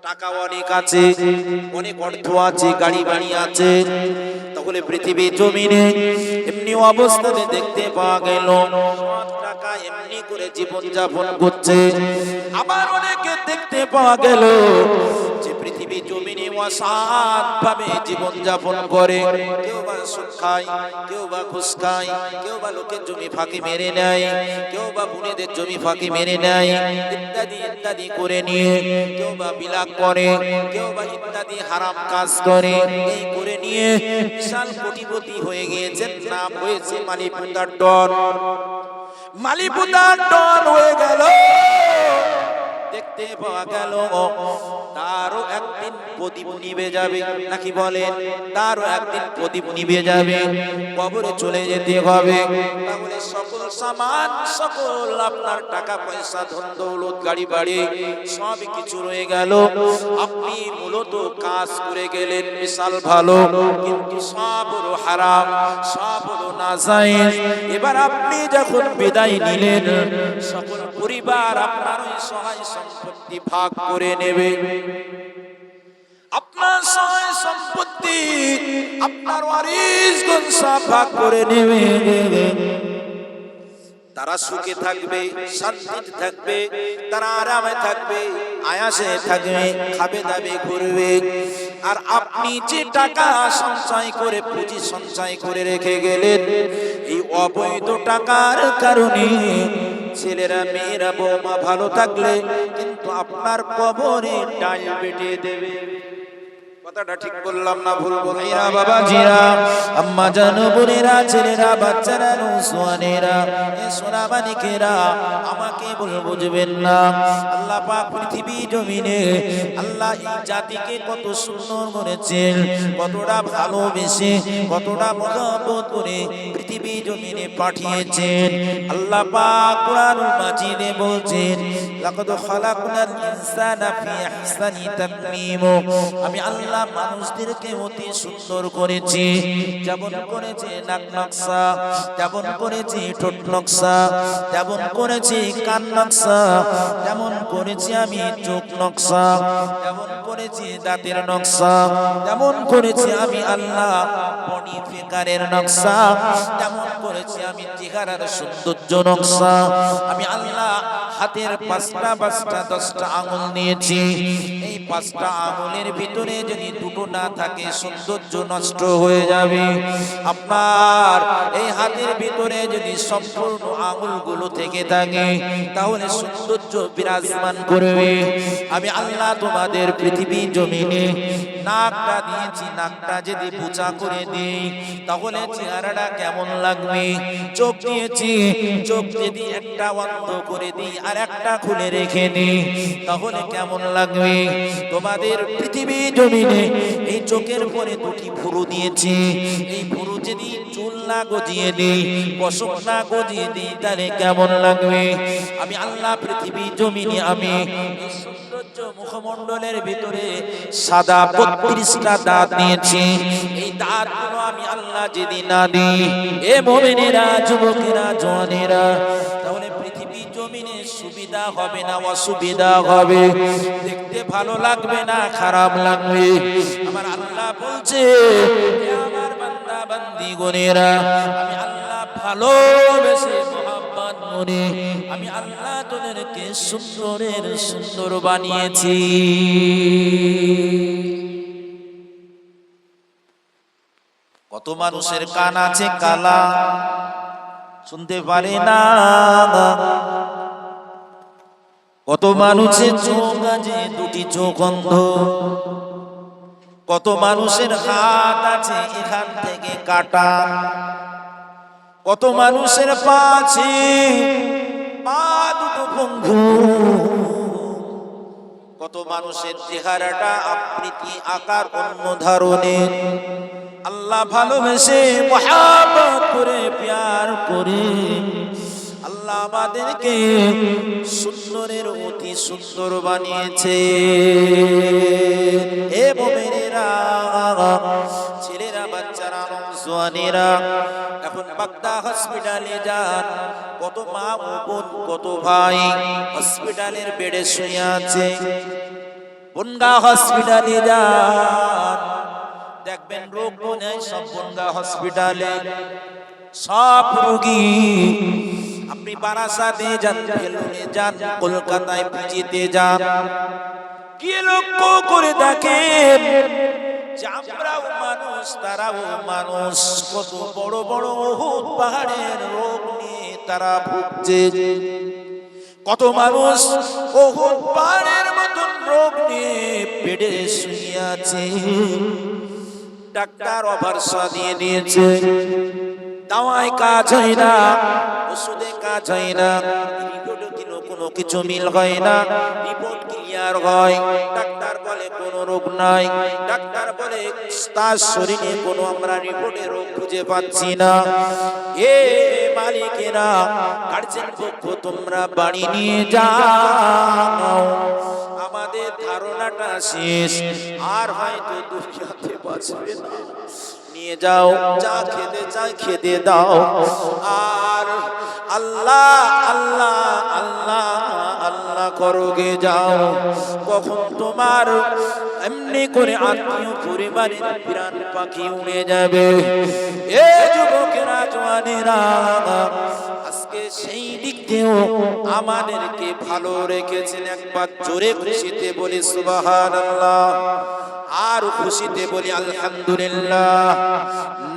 টাকা অনেক আছে, অনেক অর্থ আছে, গাড়ি বাড়ি আছে, তাহলে পৃথিবীর জমিনে এমনি অবস্থাতে দেখতে পাওয়া গেল সৎ টাকা এমনি করে জীবন যাপন করছে। আবার অনেকে দেখতে পাওয়া গেল যে পৃথিবীর জমিনে অসৎ ভাবে জীবন যাপন করে, কেউ বা সুদ খায়, কেউ বা ঘুষ খায়, কেউ বা লোকের জমি ফাঁকি মেরে নেয়, কেউ বা বুনেদের জমি ফাঁকি মেরে নেয়, ইত্যাদি ইত্যাদি করে নিয়ে কেউ বা বিলাপ করে, কেউ বা ইত্যাদি হারাম কাজ করে, এই করে নিয়ে বিশাল কোটিপতি হয়ে গিয়েছেন। নাম হয়েছে মালিপুতার ডন। মালিপুতার ডন হয়ে গেল। দেখতে পাওয়া গেল তারও একদিন প্রদীপ নিভে যাবে, নাকি বলেন? তারও একদিন প্রদীপ নিভে যাবে, কবরে চলে যেতে হবে। তাহলে সকল সামান, সকল আপনার টাকা পয়সা, ধন দৌলত, গাড়ি বাড়ি সব কিছু রয়ে গেল। আপনি মূলত কাজ করে গেলেন বিশাল ভালো, কিন্তু সব হলো হারাম, সব হলো নাজায়েজ। এবার আপনি যখন বিদায় নিলেন, সকল পরিবার আপনার ওই সহায় সম্পত্তি ভাগ করে নেবে। আপনার সহায় সম্পত্তি আপনার ওয়ারিসগণ সব ভাগ করে নেবে। তারা সুখে থাকবে, শান্তিতে থাকবে, তারা আরামে থাকবে, আয়াসে থাকবে, খাবে দাবে ঘুরবে। আর আপনি যে টাকা সঞ্চয় করে, পুঁজি সঞ্চয় করে রেখে গেলেন, এই অবৈধ টাকার কারণে ছেলেরা, মেয়েরা, বৌমা ভালো থাকলে কিন্তু আপনার কবরে ডাল বেটে দেবে। কথাটা ঠিক বললাম না ভুল বললাম? বাবাজিরা, আম্মা জানো, বোনেরা, ছেলেরা, বাচ্চারা, নৌজওয়ানেরা, এ সোনামানিকেরা, আমাকে বুঝবেন না। আল্লাহ পাক পৃথিবী জমিনে আল্লাহ এই জাতিকে কত সুন্দর করেছেন, কতটা ভালোবেসে, কতটা মহব্বত করে পৃথিবী জমিনে পাঠিয়েছেন। আল্লাহ পাক কুরআনুল মাজিদে বলছেন, লাকাদ খালাকনাল ইনসানা ফি আহসানি তাকওয়িম। আমি আল্লাহ মানুষদেরকে অতি সুন্দর করেছি। যেমন করেছি নাক নকশা, যেমন করেছি ঠোঁট নকশা, যেমন করেছি কান নকশা, যেমন করেছি আমি চোখ নকশা, যেমন করেছি দাঁতের নকশা, যেমন করেছি আমি আল্লাহ বডি ফিগারের নকশা, যেমন করেছি আমি চেহারার সৌন্দর্য নকশা। আমি আল্লাহ হাতের পাঁচটা পাঁচটা 10টা আঙুল নিয়েছি। এই 5টা আঙুলের ভিতরে যদি দুটো না থাকে, সৌন্দর্য নষ্ট হয়ে যাবে। আপনার এই হাতের ভিতরে যদি সম্পূর্ণ আঙুলগুলো থেকে থাকে, তাহলে সৌন্দর্য বিরাজমান করবে। আমি আল্লাহ তোমাদের পৃথিবী জমিনে নাকটা দিয়েছি, নাকটা যদি পূজা করে দিই তাহলে চেহারাটা কেমন লাগবে। চোখ দিয়েছি, চোখ যদি একটা বন্ধ করে দিই আর একটা খুলে রেখে দিই তাহলে কেমন লাগবে। তোমাদের পৃথিবী জমিনে এই চোখের পরে 2টি ভুরু দিয়েছি, এই ভুরু যদি চুল না গজিয়ে দিই, পশম না গজিয়ে দিই তাহলে কেমন লাগবে। আমি আল্লাহ পৃথিবী জমিনে আমি সৌন্দর্য মুখমণ্ডলের ভিতরে সাদা 32টা দাঁত নিয়েছি। এই দাঁতগুলো আমি আল্লাহ যদি না দিই, এ মুমিনেরা, যুবকেরা, জওয়ানেরা, তাহলে পৃথিবী জমিনে সুবিধা হবে না অসুবিধা হবে, দেখতে ভালো লাগবে না খারাপ লাগবে। আমার আল্লাহ বলছে, হে আমার বান্দা বান্দিগণেরা, আমি আল্লাহ ভালোবেসে মোহাব্বত করে আমি আল্লাহ তোদেরকে সুন্দরের সুন্দর বানিয়েছি। কত মানুষের কান আছে কালা, শুনতে পারে না। কত মানুষের চোখ আছে 2টি চোখ অন্ধ। কত মানুষের হাত আছে এখান থেকে কাটা। কত মানুষের পা আছে, পা দুটো পঙ্গু। কত মানুষের চেহারাটা আকৃতি আকার অন্য ধরনের। আল্লাহ ভালোবেসে মহব্বত করে প্যার করে আল্লাহ আমাদেরকে সুন্দরের অতি সুন্দর বানিয়েছে। হে মুমিনেরা, ছেলেরা, বাচ্চারা, নওজওয়ানেরা, এখন বাগদা হসপিটালে যান। কত মা ও বোন, কত ভাই হসপিটালের বেডে শুয়ে আছে। বনগা হসপিটালে যান, দেখবেন রোগ নেই সব বনগা হসপিটালে, সব রোগী। আপনি বারাসাতে যান, বেলুনে যান, কলকাতায় পুজিতে যান, গিয়ে লক্ষ্য করে দেখেন যে আমরাও মানুষ তারাও মানুষ, কত বড় বড় উহুদ পাহাড়ের রোগ নিয়ে তারা ভুগছে। কত মানুষ উহুদ পাহাড়ের মতন রোগ নিয়ে বেডে শুয়ে আছে, ডাক্তার অপারেশন দিয়ে দিয়েছে, দাওয়ায় কাজ হয় না, ওষুধে কাজ হয় না, রিপোর্টে কোনো কিছু মিল হয় না, রিপোর্ট ক্লিয়ার হয়, ডাক্তার বলে কোনো রোগ নাই, ডাক্তার বলে তার শরীরে কোনো আমরা রিপোর্টে রোগ খুঁজে পাচ্ছি না। এ মালিকেরা, গার্জেন পক্ষ, তোমরা বাড়ি নিয়ে যাও, আমাদের ধারণাটা শেষ, আর হয়তো দুনিয়াতে বাঁচবে না, নিয়ে যাও, যা খেতে চাই খেতে দাও, আর আল্লাহ আল্লাহ আল্লাহ আল্লাহ করোগে যাও। কখন তোমার এমনি করে আত্মীয় পরিবারের প্রাণ পাখি উড়ে যাবে। এ যুবকেরা, জওয়ানেরা, আজকে সেই দিক দিয়েও আমাদেরকে ভালো রেখেছেন। একবার জোরে খুশিতে বলি সুবহানাল্লাহ, আর খুশিতে বলি আলহামদুলিল্লাহ।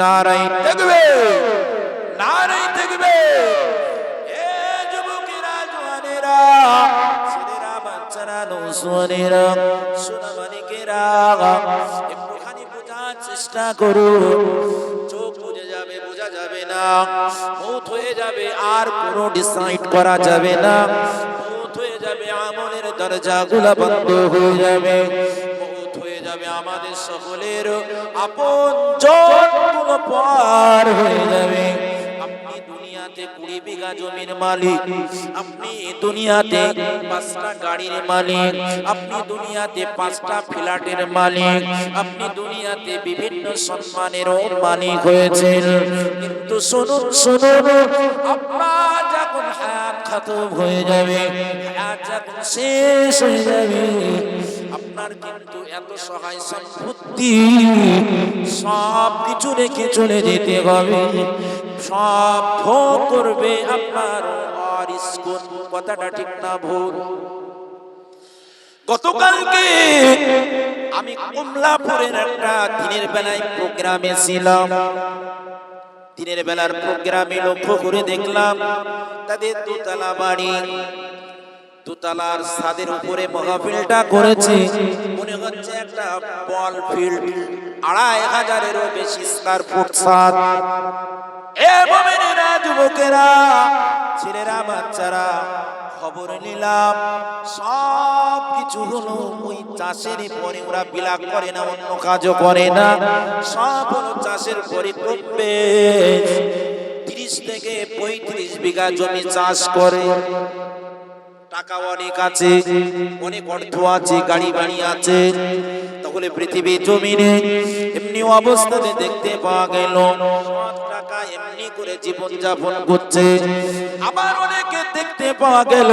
নারায়ে তাকবীর, নারায়ে তাকবীর। এ যুবকেরা, জওয়ানেরা, ছেলেরা, বাচ্চারা, নৌজওয়ানেরা, সোনামানিকেরা, একটুখানি বোঝার চেষ্টা করো। চোখ বুঝে যাবে, বোঝা যাবে না, মৌত হয়ে যাবে, আর কোনো ডিসাইড করা যাবে না, মৌত হয়ে যাবে, আমলের দরজাগুলো বন্ধ হয়ে যাবে, আমাদের সকলের আপনজনগুলো পার হয়ে যাবে। আপনি দুনিয়াতে 20 বিঘা জমির মালিক, আপনি দুনিয়াতে 5টা গাড়ির মালিক, আপনি দুনিয়াতে 5টা ফ্ল্যাটের মালিক, আপনি দুনিয়াতে বিভিন্ন সম্মানেরও মালিক হয়েছেন। কিন্তু শুনুন শুনুন, আপনার যখন হায়াত খতম হয়ে যাবে, হায়াত যখন শেষ হয়ে যাবে, আপনার কিন্তু এত সহায় সম্পত্তি সব কিছু রেখে চলে যেতে হবে, সব ভোগ করবে আপনার ওয়ারিস। কোন কথাটা ঠিক না ভুল? গতকালকে আমি কমলাপুরের একটা দিনের বেলায় প্রোগ্রামে ছিলাম। দিনের বেলার প্রোগ্রামে লক্ষ্য করে দেখলাম তাদের দোতলা বাড়ি, দোতলার ছাদের উপরে মাহফিলটা করেছে, মনে হচ্ছে একটা বল ফিল্ড, 2500-এরও বেশি স্কয়ার ফুট ছাদ। এ মুমিনেরা, যুবকেরা, ছেলেরা, বাচ্চারা, খবর নিলাম সব কিছু হলো ওই চাষের পরে। ওরা বিলাপ করে না, অন্য কাজও করে না, সব হলো চাষের পরে করবে। 30 থেকে 35 বিঘা জমি চাষ করে, টাকা অনেক আছে, অনেক অর্থ আছে, গাড়ি বাড়ি আছে। তাহলে পৃথিবী জমিনে এমনি অবস্থাতে দেখতে পাওয়া গেল টাকা এমনি করে জীবন যাপন করছে। আবার অনেকে দেখতে পাওয়া গেল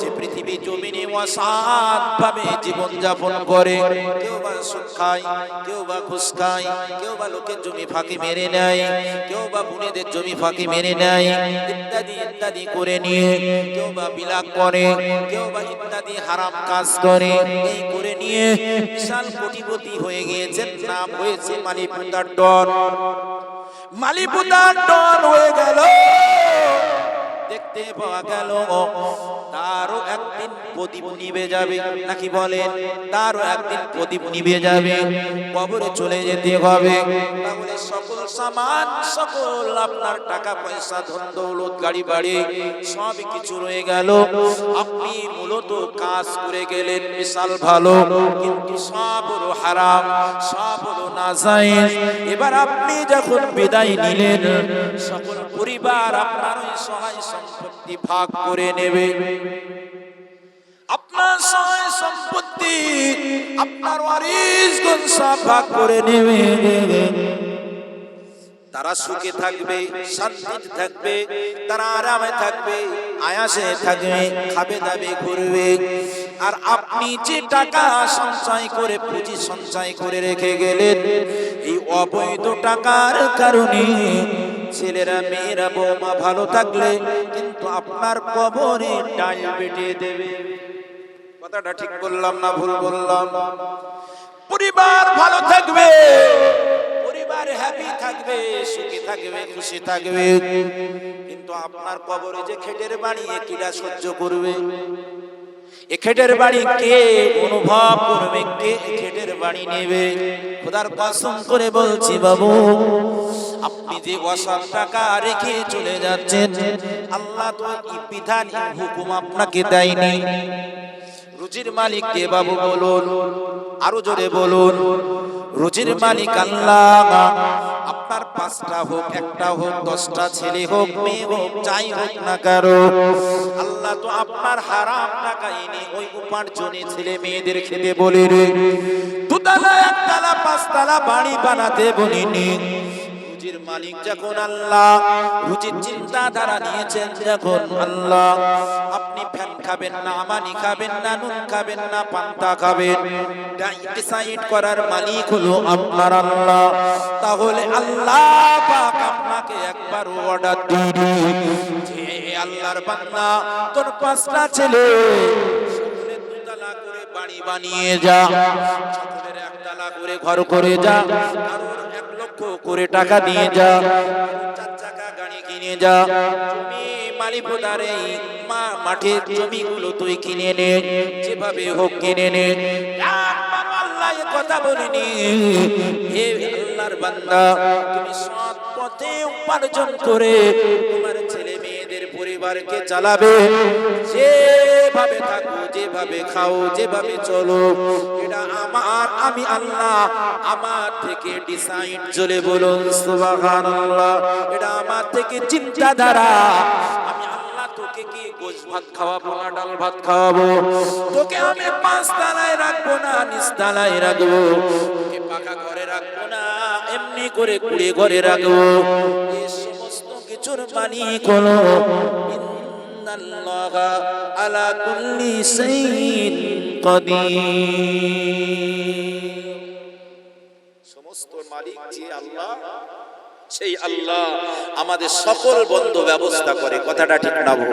যে পৃথিবী জমিনে অসাধ ভাবে জীবন যাপন করে, কেউ বা সুদ খায়, কেউ বা ঘুষ খায়, কেউ বা লোকের জমি ফাঁকি মেরে নেয়, কেউ বা বুনেদের জমি ফাঁকি মেরে নেয়, ইত্যাদি ইত্যাদি করে নিয়ে কেউ বা বিলাপ করে, কেউ বা ইত্যাদি হারাম কাজ করে। এই করে নিয়ে বিশাল কোটিপতি হয়ে গিয়েছেন, নাম হয়েছে মালিপুতার ডন। মালিপুতার ডন হয়ে গেল। দেখতে পাওয়া গেল তারও একদিন প্রদীপ নিভে যাবে, নাকি বলেন? তারও একদিন প্রদীপ নিভে যাবে, কবরে চলে যেতে হবে। তাহলে সকল সামান, সকল আপনার টাকা পয়সা, ধন দৌলত, গাড়ি বাড়ি সব কিছু রয়ে গেল। আপনি মূলত কাজ করে গেলেন বিশাল ভালো, কিন্তু সব হলো হারাম, সব হলো নাজায়েজ। এবার আপনি যখন বিদায় নিলেন, সকল পরিবার আপনার ওই সহায় সম্পত্তি ভাগ করে নেবে। আপনার সহায় সম্পত্তি আপনার ওয়ারিসগণ সব ভাগ করে নেবে। তারা সুখে থাকবে, শান্তিতে থাকবে, তারা আরামে থাকবে, আয়াসে থাকবে, খাবে দাবে ঘুরবে। আর আপনি যে টাকা সঞ্চয় করে পুঁজি সঞ্চয় করে রেখে গেলেন, এই অবৈধ টাকার কারণে ছেলেরা মেয়েরা বৌমা ভালো থাকলে কিন্তু আপনার কবরে ডাল বেটে দেবে। কথাটা ঠিক বললাম না ভুল বললাম? পরিবার ভালো থাকবে, পরিবার হ্যাপি থাকবে, সুখী থাকবে, খুশি থাকবে, কিন্তু আপনার কবরে যে খেটের বাড়ি কিরা সহ্য করবে? এ খেটের বাড়ি কে অনুভব করবে? কে খেটের বাড়ি নেবে? খোদার কসম করে বলছি বাবু, আপনি যে অসৎ টাকা রেখে চলে যাচ্ছেন, আল্লাহ তো এই বিধান এই হুকুম আপনাকে দেয়নি। রুজির মালিক কে বাবু বলুন, আরো জোরে বলুন। রুজির মালিক আল্লাহ। আপনার 5টা হোক, 1টা হোক, 10টা ছেলে হোক, মেয়ে হোক, যাই হোক না কারো, আল্লাহ তো আপনার হারাম টাকা এনে ওই উপার্জনে ছেলে মেয়েদের খেতে বলে রে, 2তলা 1তলা 5তলা বাড়ি বানাতে বলিনি। রুজির মালিক যখন আল্লাহ, রুজির চিন্তাধারা নিয়েছেন যখন আল্লাহ, আপনি ফ্যান খাবেন না, আমানি খাবেন না, নুন খাবেন না, পান্তা খাবেন, ডিসাইড করার মালিক হলো আপনার আল্লাহ। তাহলে আল্লাহ পাক আপনাকে একবার অর্ডার দিয়ে যে আল্লাহর বান্দা, তোর 5টা ছেলে সকলে 2তলা করে বাড়ি বানিয়ে যা, সকলের 1তলা করে ঘর করে যা, কারোর 1 লক্ষ করে টাকা দিয়ে যা, 4 চাকা গাড়ি কিনে যা, জমি মালিপদারে মাঠে জমিগুলো তুই কিনে নে, যেভাবে হোক কিনে নে। আল্লাহ এ কথা বলিনি, হে আল্লাহর বান্দা, তুমি সৎ পথে উপার্জন করে তোমার ছেলে মেয়েদের পরিবারকে চালাবে, যেভাবে থাকো, যেভাবে খাও, যেভাবে চলো, এটা আমার, আমি আল্লাহ আমার থেকে ডিসাইড, চলে বলুন সুবহানাল্লাহ। এটা আমার থেকে চিন্তাধারা। আমি আল্লাহ তোকে কি গোশ ভাত খাওয়াবো না ডাল ভাত খাওয়াবো? তোকে আমি 5 তলায় রাখবো না নিচতলায় রাখবো, তোকে পাকা ঘরে রাখবো না এমনি করে কুড়ে ঘরে রাখবো। এই সমস্ত কিছুর মালিক হলো ইন্নাল্লাহা আলা কুল্লি শাইইন কাদির। সমস্ত মালিক যে আল্লাহ, সেই আল্লাহ আমাদের সকল বন্ধ ব্যবস্থা করে। কথাটা ঠিক না ভুল?